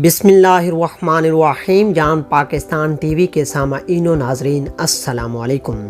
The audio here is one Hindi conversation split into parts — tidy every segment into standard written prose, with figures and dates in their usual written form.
बिस्मिल्लाहिर्रहमानिर्रहीम। जान पाकिस्तान टीवी के सामाईन व नाज़रीन अस्सलामु अलैकुम।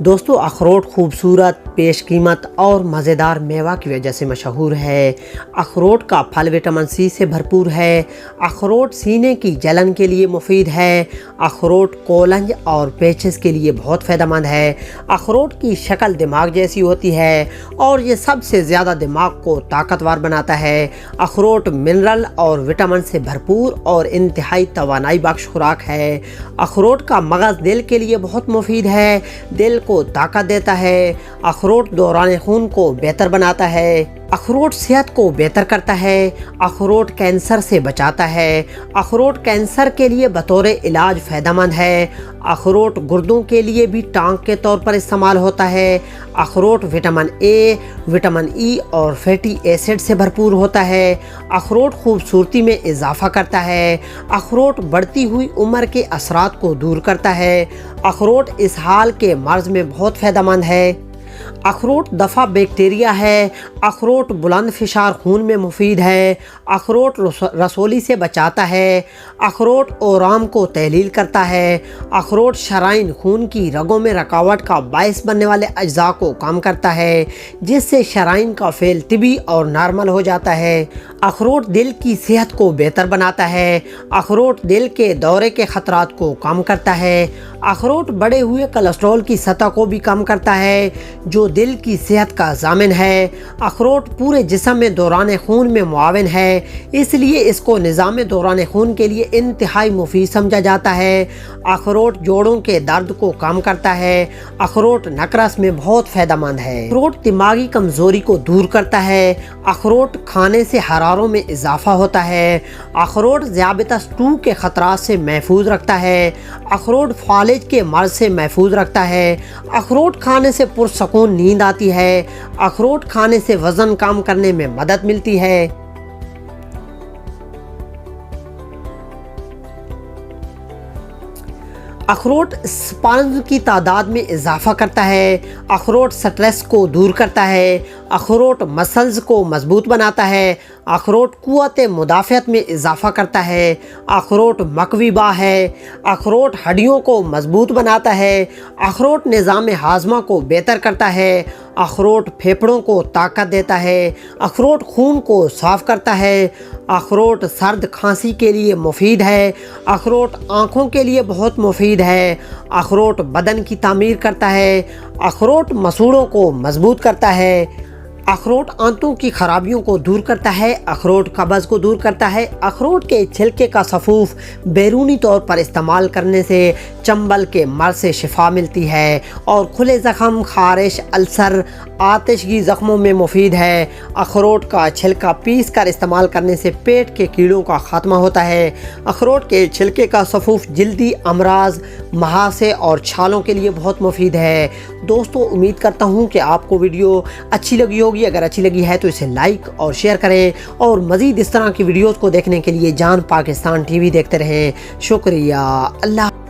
दोस्तों, अखरोट खूबसूरत, पेश कीमत और मज़ेदार मेवा की वजह से मशहूर है। अखरोट का फल विटामिन सी से भरपूर है। अखरोट सीने की जलन के लिए मुफीद है। अखरोट कोलंज और पेचिस के लिए बहुत फ़ायदेमंद है। अखरोट की शक्ल दिमाग जैसी होती है और ये सबसे ज़्यादा दिमाग को ताकतवर बनाता है। अखरोट मिनरल और विटामिन से भरपूर और इंतहाई तवानाई बख्श खुराक है। अखरोट का मगज़ दिल के लिए बहुत मुफीद है, दिल को ताकत देता है। अखरोट दौरान खून को बेहतर बनाता है। अखरोट सेहत को बेहतर करता है। अखरोट कैंसर से बचाता है। अखरोट कैंसर के लिए बतौर इलाज फ़ायदेमंद है। अखरोट गुर्दों के लिए भी टांक के तौर पर इस्तेमाल होता है। अखरोट विटामिन ए, विटामिन ई और फैटी एसिड से भरपूर होता है। अखरोट खूबसूरती में इजाफा करता है। अखरोट बढ़ती हुई उम्र के असरात को दूर करता है। अखरोट इसहाल के मर्ज़ में बहुत फ़ायदेमंद है। अखरोट दफ़ा बैक्टीरिया है। अखरोट बुलंद फिशार खून में मुफीद है। अखरोट रसोली से बचाता है। अखरोट ओराम को तहलील करता है। अखरोट शराइन खून की रगों में रुकावट का बायस बनने वाले अज्जा को कम करता है, जिससे शराइन का फेल तिबी और नॉर्मल हो जाता है। अखरोट दिल की सेहत को बेहतर बनाता है। अखरोट दिल के दौरे के ख़तरात को कम करता है। अखरोट बढ़े हुए कोलेस्ट्रॉल की सतह को भी कम करता है, जो दिल की सेहत का ज़ामिन है। अखरोट पूरे जिस्म में दौरान खून में मुआविन है, इसलिए इसको निज़ाम दौरान खून के लिए इंतहाई मुफीद समझा जाता है। अखरोट जोड़ों के दर्द को कम करता है। अखरोट नकरस में बहुत फ़ायदेमंद है। अखरोट दिमागी कमज़ोरी को दूर करता है। अखरोट खाने से हरारों में इजाफा होता है। अखरोट ज़ियाबतस 2 के ख़तरात से महफूज रखता है। अखरोट फालिज के मर्ज़ से महफूज रखता है। अखरोट खाने से पुरसकून नींद आती है। अखरोट खाने से वज़न कम करने में मदद मिलती है। अखरोट स्पर्म की तादाद में इजाफा करता है। अखरोट स्ट्रेस को दूर करता है। अखरोट मसल्स को मजबूत बनाता है। अखरोट क़ुव्वत मुदाफ़अत में इजाफा करता है। अखरोट मकवीबा है। अखरोट हड्डियों को मजबूत बनाता है। अखरोट निज़ाम हाज़मा को बेहतर करता है। अखरोट फेफड़ों को ताकत देता है। अखरोट खून को साफ़ करता है। अखरोट सर्द खांसी के लिए मुफीद है। अखरोट आँखों के लिए बहुत मुफीद है। अखरोट बदन की तामीर करता है। अखरोट मसूड़ों को मजबूत करता है। अखरोट आंतों की खराबियों को दूर करता है। अखरोट कब्ज़ को दूर करता है। अखरोट के छिलके का सफ़ूफ बैरूनी तौर पर इस्तेमाल करने से चंबल के मर्ज़ से शिफा मिलती है और खुले ज़ख़म, खारिश, अल्सर, आतिशगी ज़ख़्मों में मुफीद है। अखरोट का छिलका पीस कर इस्तेमाल करने से पेट के कीड़ों का ख़ात्मा होता है। अखरोट के छिलके का सफ़ूफ जल्दी अमराज, महासे और छालों के लिए बहुत मुफीद है। दोस्तों, उम्मीद करता हूँ कि आपको वीडियो अच्छी लगी होगी। अगर अच्छी लगी है तो इसे लाइक और शेयर करें और मज़ीद इस तरह की वीडियोज़ को देखने के लिए जान पाकिस्तान टीवी देखते रहें। शुक्रिया। अल्लाह।